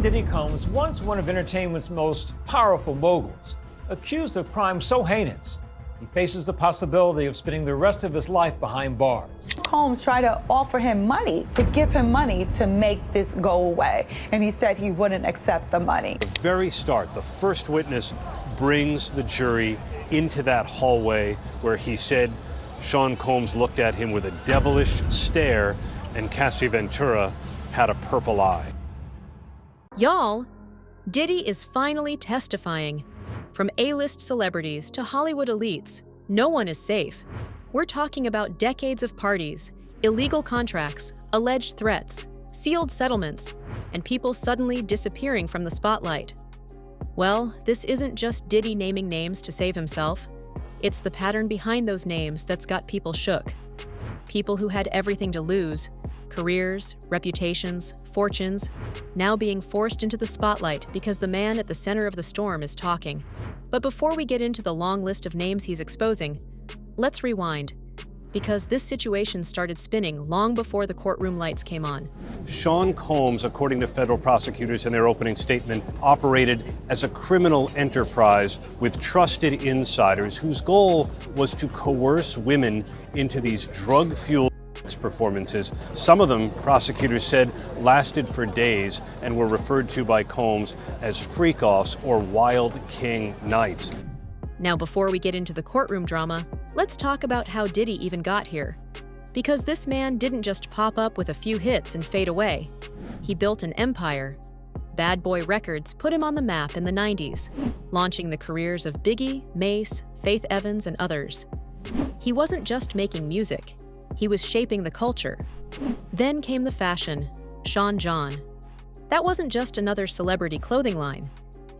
Diddy Combs, once one of entertainment's most powerful moguls, accused of crimes so heinous, he faces the possibility of spending the rest of his life behind bars. Combs tried to offer him money, to give him money to make this go away, and he said he wouldn't accept the money. At the very start, the first witness brings the jury into that hallway where he said Sean Combs looked at him with a devilish stare and Cassie Ventura had a purple eye. Y'all, Diddy is finally testifying. From A-list celebrities to Hollywood elites, no one is safe. We're talking about decades of parties, illegal contracts, alleged threats, sealed settlements, and people suddenly disappearing from the spotlight. Well, this isn't just Diddy naming names to save himself. It's the pattern behind those names that's got people shook. People who had everything to lose, careers, reputations, fortunes, now being forced into the spotlight because the man at the center of the storm is talking. But before we get into the long list of names he's exposing, let's rewind, because this situation started spinning long before the courtroom lights came on. Sean Combs, according to federal prosecutors in their opening statement, operated as a criminal enterprise with trusted insiders whose goal was to coerce women into these drug-fueled performances. Some of them, prosecutors said, lasted for days and were referred to by Combs as freak-offs or wild king nights. Now, before we get into the courtroom drama, let's talk about how Diddy even got here. Because this man didn't just pop up with a few hits and fade away. He built an empire. Bad Boy Records put him on the map in the 90s, launching the careers of Biggie, Mace, Faith Evans, and others. He wasn't just making music. He was shaping the culture. Then came the fashion, Sean John. That wasn't just another celebrity clothing line.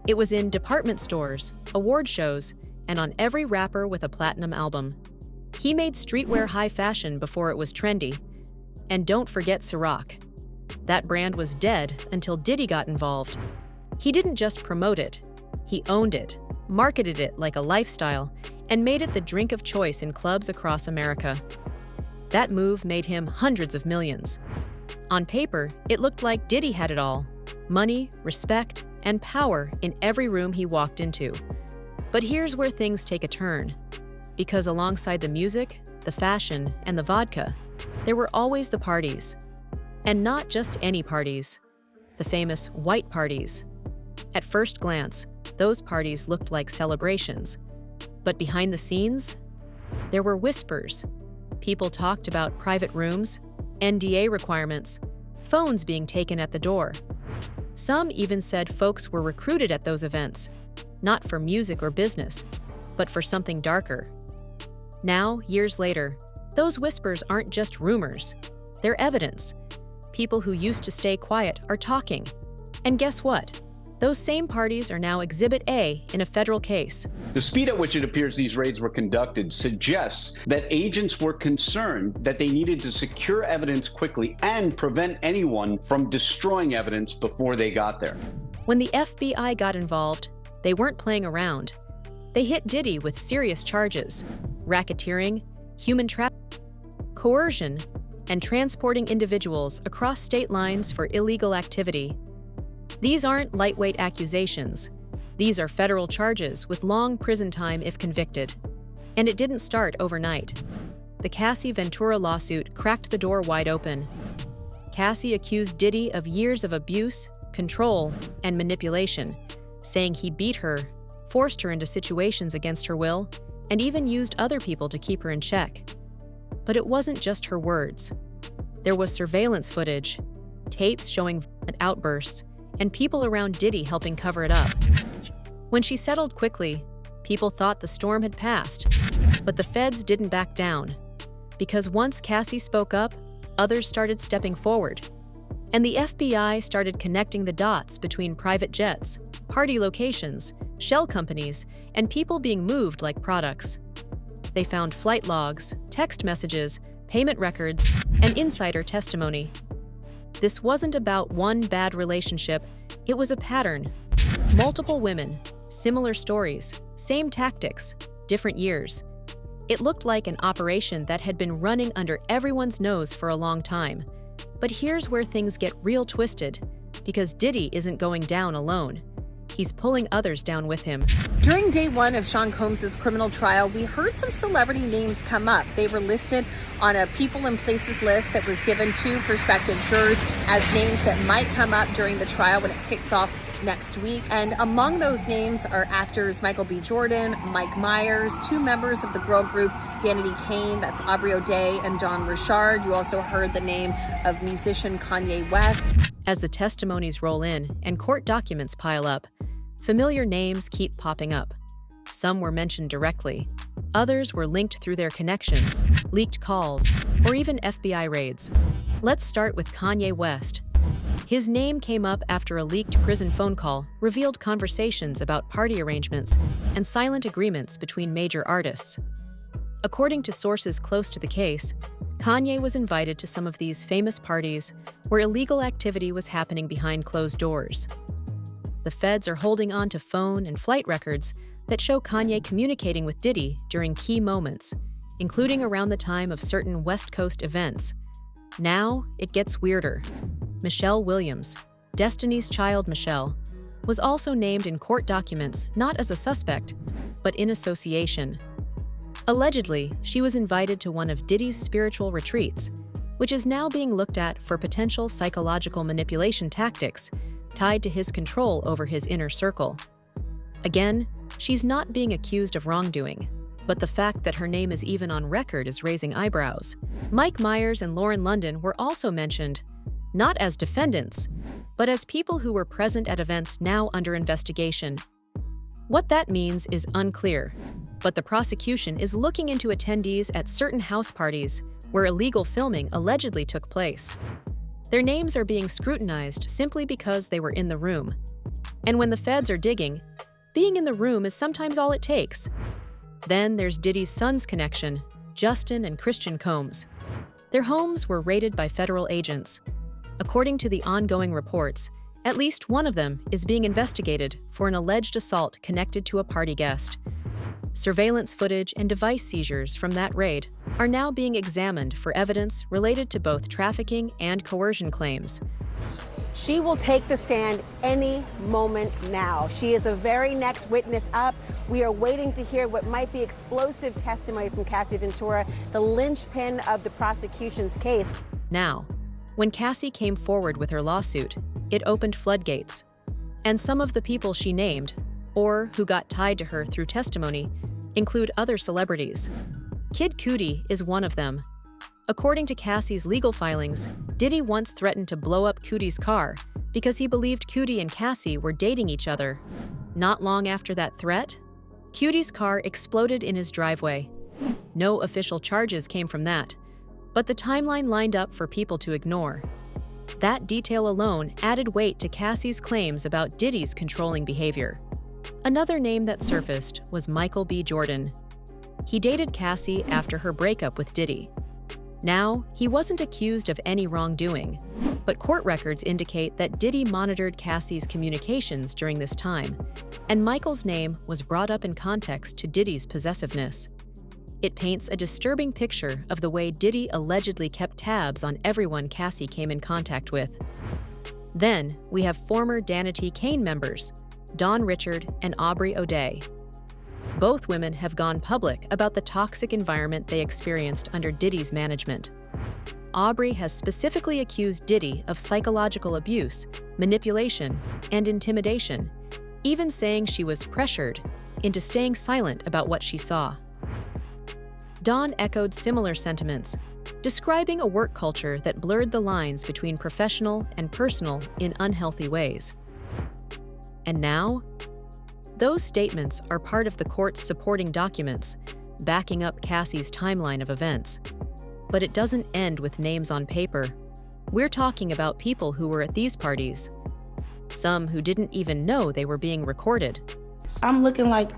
It was in department stores, award shows, and on every rapper with a platinum album. He made streetwear high fashion before it was trendy. And don't forget Ciroc. That brand was dead until Diddy got involved. He didn't just promote it. He owned it, marketed it like a lifestyle, and made it the drink of choice in clubs across America. That move made him hundreds of millions. On paper, it looked like Diddy had it all: money, respect, and power in every room he walked into. But here's where things take a turn. Because alongside the music, the fashion, and the vodka, there were always the parties. And not just any parties. The famous white parties. At first glance, those parties looked like celebrations. But behind the scenes, there were whispers. People talked about private rooms, NDA requirements, phones being taken at the door. Some even said folks were recruited at those events, not for music or business, but for something darker. Now, years later, those whispers aren't just rumors. They're evidence. People who used to stay quiet are talking. And guess what? Those same parties are now Exhibit A in a federal case. The speed at which it appears these raids were conducted suggests that agents were concerned that they needed to secure evidence quickly and prevent anyone from destroying evidence before they got there. When the FBI got involved, they weren't playing around. They hit Diddy with serious charges: racketeering, human trafficking, coercion, and transporting individuals across state lines for illegal activity. These aren't lightweight accusations. These are federal charges with long prison time if convicted. And it didn't start overnight. The Cassie Ventura lawsuit cracked the door wide open. Cassie accused Diddy of years of abuse, control, and manipulation, saying he beat her, forced her into situations against her will, and even used other people to keep her in check. But it wasn't just her words. There was surveillance footage, tapes showing violent outbursts, and people around Diddy helping cover it up. When she settled quickly, people thought the storm had passed, but the feds didn't back down. Because once Cassie spoke up, others started stepping forward. And the FBI started connecting the dots between private jets, party locations, shell companies, and people being moved like products. They found flight logs, text messages, payment records, and insider testimony. This wasn't about one bad relationship, it was a pattern. Multiple women, similar stories, same tactics, different years. It looked like an operation that had been running under everyone's nose for a long time. But here's where things get real twisted, because Diddy isn't going down alone. He's pulling others down with him. During day one of Sean Combs' criminal trial, we heard some celebrity names come up. They were listed on a people and places list that was given to prospective jurors as names that might come up during the trial when it kicks off next week. And among those names are actors Michael B. Jordan, Mike Myers, two members of the girl group Danity Kane, that's Aubrey O'Day and Dawn Richard. You also heard the name of musician Kanye West. As the testimonies roll in and court documents pile up, familiar names keep popping up. Some were mentioned directly. Others were linked through their connections, leaked calls, or even FBI raids. Let's start with Kanye West. His name came up after a leaked prison phone call revealed conversations about party arrangements and silent agreements between major artists. According to sources close to the case, Kanye was invited to some of these famous parties where illegal activity was happening behind closed doors. The feds are holding on to phone and flight records that show Kanye communicating with Diddy during key moments, including around the time of certain West Coast events. Now, it gets weirder. Michelle Williams, Destiny's Child Michelle, was also named in court documents not as a suspect, but in association. Allegedly, she was invited to one of Diddy's spiritual retreats, which is now being looked at for potential psychological manipulation tactics tied to his control over his inner circle. Again, she's not being accused of wrongdoing, but the fact that her name is even on record is raising eyebrows. Mike Myers and Lauren London were also mentioned, not as defendants, but as people who were present at events now under investigation. What that means is unclear, but the prosecution is looking into attendees at certain house parties where illegal filming allegedly took place. Their names are being scrutinized simply because they were in the room. And when the feds are digging, being in the room is sometimes all it takes. Then there's Diddy's son's connection, Justin and Christian Combs. Their homes were raided by federal agents. According to the ongoing reports, at least one of them is being investigated for an alleged assault connected to a party guest. Surveillance footage and device seizures from that raid are now being examined for evidence related to both trafficking and coercion claims. She will take the stand any moment now. She is the very next witness up. We are waiting to hear what might be explosive testimony from Cassie Ventura, the linchpin of the prosecution's case. Now, when Cassie came forward with her lawsuit, it opened floodgates. And some of the people she named, or who got tied to her through testimony, include other celebrities. Kid Cudi is one of them. According to Cassie's legal filings, Diddy once threatened to blow up Cudi's car because he believed Cudi and Cassie were dating each other. Not long after that threat, Cudi's car exploded in his driveway. No official charges came from that, but the timeline lined up for people to ignore. That detail alone added weight to Cassie's claims about Diddy's controlling behavior. Another name that surfaced was Michael B. Jordan. He dated Cassie after her breakup with Diddy. Now, he wasn't accused of any wrongdoing, but court records indicate that Diddy monitored Cassie's communications during this time, and Michael's name was brought up in context to Diddy's possessiveness. It paints a disturbing picture of the way Diddy allegedly kept tabs on everyone Cassie came in contact with. Then, we have former Danity Kane members, Dawn Richard and Aubrey O'Day. Both women have gone public about the toxic environment they experienced under Diddy's management. Aubrey has specifically accused Diddy of psychological abuse, manipulation, and intimidation, even saying she was pressured into staying silent about what she saw. Dawn echoed similar sentiments, describing a work culture that blurred the lines between professional and personal in unhealthy ways. And now, those statements are part of the court's supporting documents, backing up Cassie's timeline of events. But it doesn't end with names on paper. We're talking about people who were at these parties, some who didn't even know they were being recorded. I'm looking like,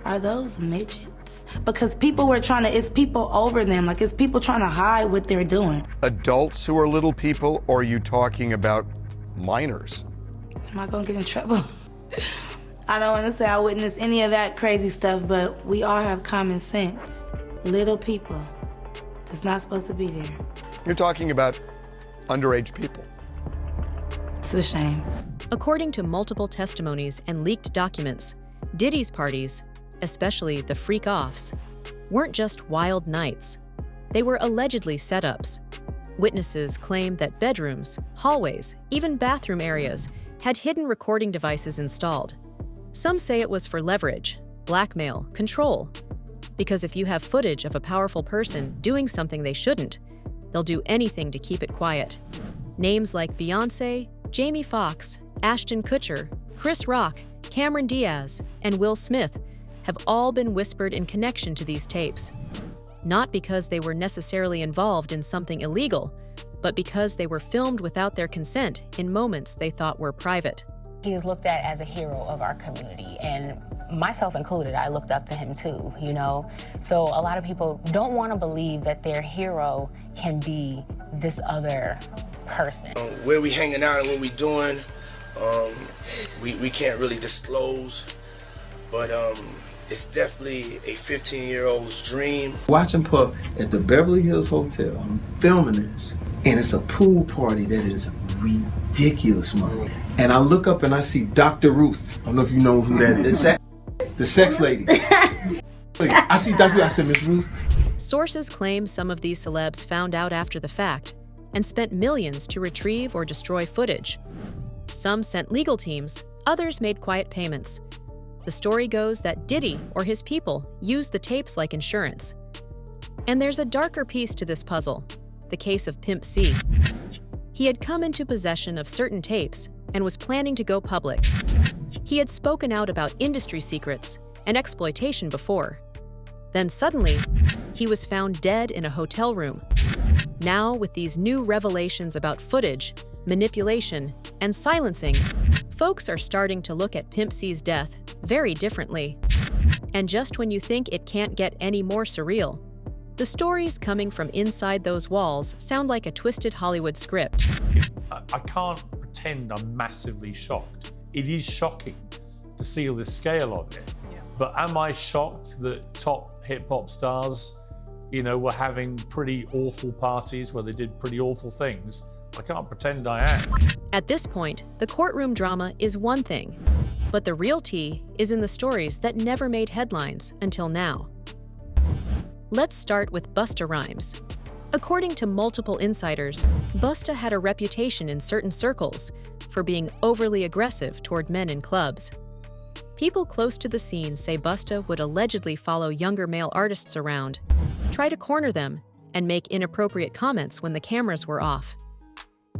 are those midgets? Because people were it's people over them, like it's people trying to hide what they're doing. Adults who are little people, or are you talking about minors? Am I gonna get in trouble? I don't want to say I witnessed any of that crazy stuff, but we all have common sense. Little people that's not supposed to be there. You're talking about underage people. It's a shame. According to multiple testimonies and leaked documents, Diddy's parties, especially the freak-offs, weren't just wild nights. They were allegedly setups. Witnesses claim that bedrooms, hallways, even bathroom areas had hidden recording devices installed. Some say it was for leverage, blackmail, control. Because if you have footage of a powerful person doing something they shouldn't, they'll do anything to keep it quiet. Names like Beyoncé, Jamie Foxx, Ashton Kutcher, Chris Rock, Cameron Diaz, and Will Smith have all been whispered in connection to these tapes. Not because they were necessarily involved in something illegal, but because they were filmed without their consent in moments they thought were private. He's looked at as a hero of our community, and myself included, I looked up to him too, you know? So a lot of people don't want to believe that their hero can be this other person. Where we hanging out and what we doing, we can't really disclose, but it's definitely a 15-year-old's dream. Watching Puff at the Beverly Hills Hotel, I'm filming this, and it's a pool party that is ridiculous, man. And I look up and I see Dr. Ruth. I don't know if you know who that is. The sex lady. I see Dr. Ruth, I said, Miss Ruth. Sources claim some of these celebs found out after the fact and spent millions to retrieve or destroy footage. Some sent legal teams, others made quiet payments. The story goes that Diddy or his people used the tapes like insurance. And there's a darker piece to this puzzle, the case of Pimp C. He had come into possession of certain tapes and was planning to go public. He had spoken out about industry secrets and exploitation before. Then suddenly, he was found dead in a hotel room. Now, with these new revelations about footage, manipulation, and silencing, folks are starting to look at Pimp C's death very differently. And just when you think it can't get any more surreal, the stories coming from inside those walls sound like a twisted Hollywood script. I can't pretend I'm massively shocked. It is shocking to see the scale of it. But am I shocked that top hip-hop stars, were having pretty awful parties where they did pretty awful things? I can't pretend I am. At this point, the courtroom drama is one thing, but the real tea is in the stories that never made headlines until now. Let's start with Busta Rhymes. According to multiple insiders, Busta had a reputation in certain circles for being overly aggressive toward men in clubs. People close to the scene say Busta would allegedly follow younger male artists around, try to corner them, and make inappropriate comments when the cameras were off.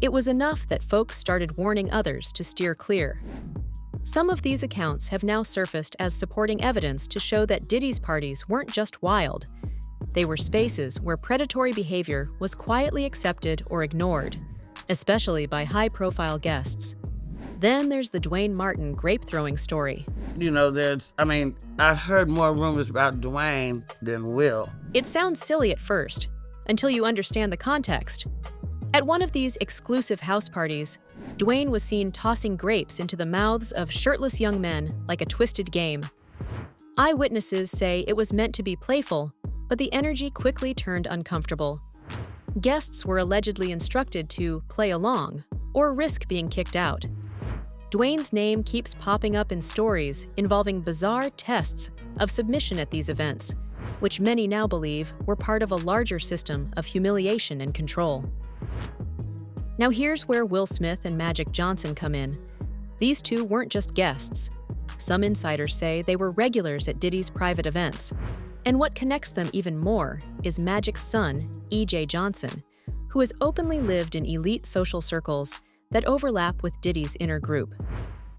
It was enough that folks started warning others to steer clear. Some of these accounts have now surfaced as supporting evidence to show that Diddy's parties weren't just wild. They were spaces where predatory behavior was quietly accepted or ignored, especially by high-profile guests. Then there's the Dwayne Martin grape-throwing story. I heard more rumors about Dwayne than Will. It sounds silly at first, until you understand the context. At one of these exclusive house parties, Dwayne was seen tossing grapes into the mouths of shirtless young men like a twisted game. Eyewitnesses say it was meant to be playful, but the energy quickly turned uncomfortable. Guests were allegedly instructed to play along or risk being kicked out. Dwayne's name keeps popping up in stories involving bizarre tests of submission at these events, which many now believe were part of a larger system of humiliation and control. Now here's where Will Smith and Magic Johnson come in. These two weren't just guests. Some insiders say they were regulars at Diddy's private events. And what connects them even more is Magic's son, E.J. Johnson, who has openly lived in elite social circles that overlap with Diddy's inner group.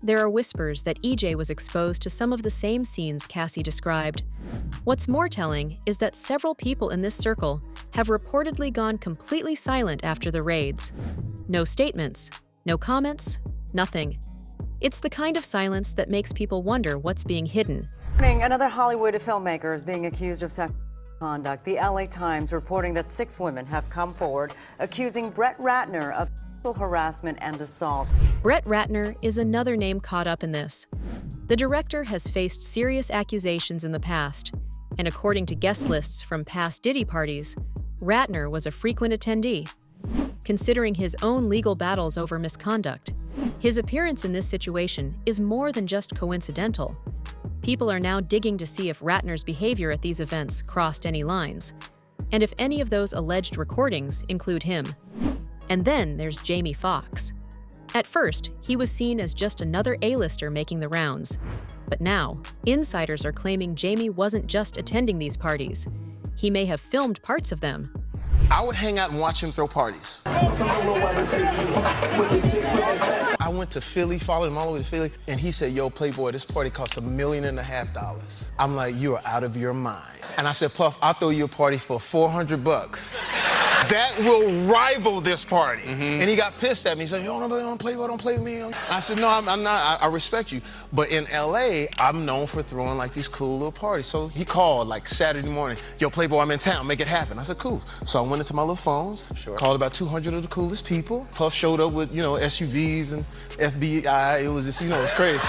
There are whispers that E.J. was exposed to some of the same scenes Cassie described. What's more telling is that several people in this circle have reportedly gone completely silent after the raids. No statements, no comments, nothing. It's the kind of silence that makes people wonder what's being hidden. Another Hollywood filmmaker is being accused of sexual conduct. The LA Times reporting that 6 women have come forward accusing Brett Ratner of sexual harassment and assault. Brett Ratner is another name caught up in this. The director has faced serious accusations in the past, and according to guest lists from past Diddy parties, Ratner was a frequent attendee. Considering his own legal battles over misconduct, His appearance in this situation is more than just coincidental. People are now digging to see if Ratner's behavior at these events crossed any lines, and if any of those alleged recordings include him. And then there's Jamie Foxx. At first, he was seen as just another A-lister making the rounds. But now, insiders are claiming Jamie wasn't just attending these parties. He may have filmed parts of them. I would hang out and watch him throw parties. I went to Philly, followed him all the way to Philly, and he said, yo, Playboy, this party costs $1.5 million. I'm like, you are out of your mind. And I said, Puff, I'll throw you a party for $400. That will rival this party. And he got pissed at me. He said, yo, don't Playboy, don't play with me. I said, no, I'm not. I respect you. But in LA, I'm known for throwing like these cool little parties. So he called like Saturday morning, yo, Playboy, I'm in town, make it happen. I said, cool. So I went into my little phones, called about 200 of the coolest people. Puff showed up with, SUVs and FBI. It was just, it's crazy.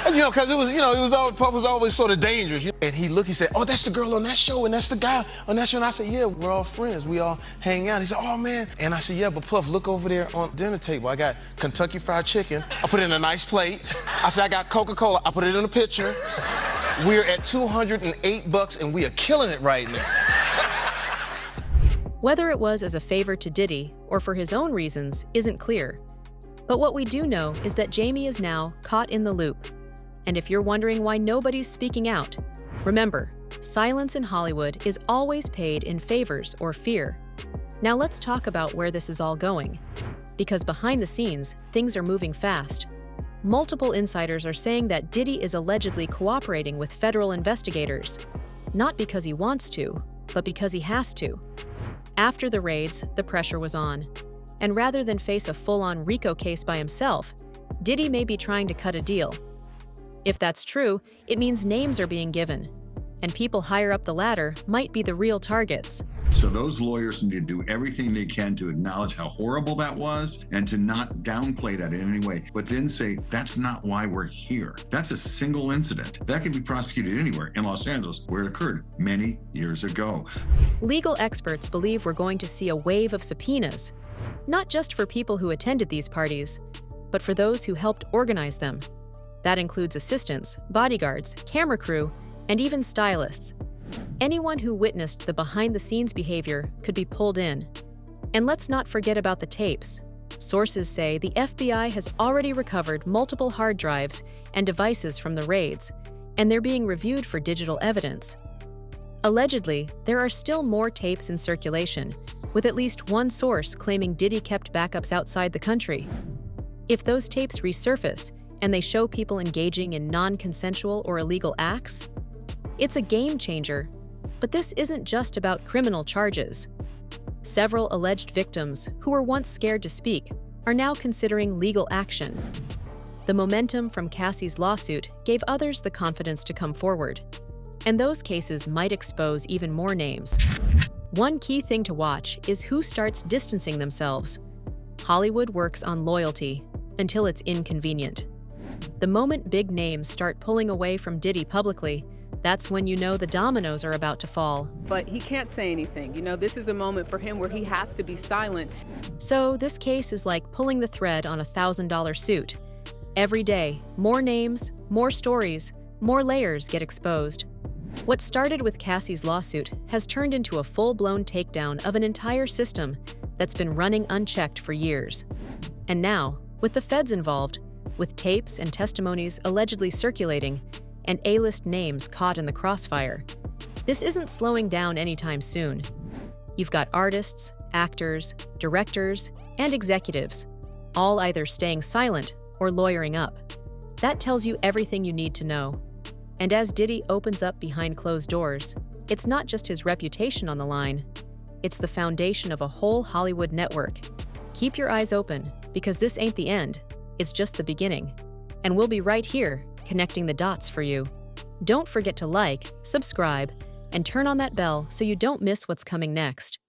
And, because it was Puff was always sort of dangerous. And he looked, he said, oh, that's the girl on that show, and that's the guy on that show. And I said, yeah, we're all friends. We all hang out. He said, oh, man. And I said, yeah, but Puff, look over there on the dinner table. I got Kentucky Fried Chicken. I put it in a nice plate. I said, I got Coca-Cola. I put it in a pitcher. We're at $208, and we are killing it right now. Whether it was as a favor to Diddy or for his own reasons isn't clear. But what we do know is that Jamie is now caught in the loop. And if you're wondering why nobody's speaking out, remember, silence in Hollywood is always paid in favors or fear. Now let's talk about where this is all going. Because behind the scenes, things are moving fast. Multiple insiders are saying that Diddy is allegedly cooperating with federal investigators. Not because he wants to, but because he has to. After the raids, the pressure was on. And rather than face a full-on RICO case by himself, Diddy may be trying to cut a deal. If that's true, it means names are being given, and people higher up the ladder might be the real targets. So those lawyers need to do everything they can to acknowledge how horrible that was and to not downplay that in any way, but then say, that's not why we're here. That's a single incident. That can be prosecuted anywhere in Los Angeles, where it occurred many years ago. Legal experts believe we're going to see a wave of subpoenas, not just for people who attended these parties, but for those who helped organize them. That includes assistants, bodyguards, camera crew, and even stylists. Anyone who witnessed the behind-the-scenes behavior could be pulled in. And let's not forget about the tapes. Sources say the FBI has already recovered multiple hard drives and devices from the raids, and they're being reviewed for digital evidence. Allegedly, there are still more tapes in circulation, with at least one source claiming Diddy kept backups outside the country. If those tapes resurface, and they show people engaging in non-consensual or illegal acts, it's a game changer. But this isn't just about criminal charges. Several alleged victims who were once scared to speak are now considering legal action. The momentum from Cassie's lawsuit gave others the confidence to come forward, and those cases might expose even more names. One key thing to watch is who starts distancing themselves. Hollywood works on loyalty until it's inconvenient. The moment big names start pulling away from Diddy publicly, that's when you know the dominoes are about to fall. But he can't say anything. This is a moment for him where he has to be silent. So this case is like pulling the thread on a $1,000 suit. Every day, more names, more stories, more layers get exposed. What started with Cassie's lawsuit has turned into a full-blown takedown of an entire system that's been running unchecked for years. And now, with the feds involved, with tapes and testimonies allegedly circulating, and A-list names caught in the crossfire, this isn't slowing down anytime soon. You've got artists, actors, directors, and executives, all either staying silent or lawyering up. That tells you everything you need to know. And as Diddy opens up behind closed doors, it's not just his reputation on the line, it's the foundation of a whole Hollywood network. Keep your eyes open, because this ain't the end. It's just the beginning. And we'll be right here, connecting the dots for you. Don't forget to like, subscribe, and turn on that bell so you don't miss what's coming next.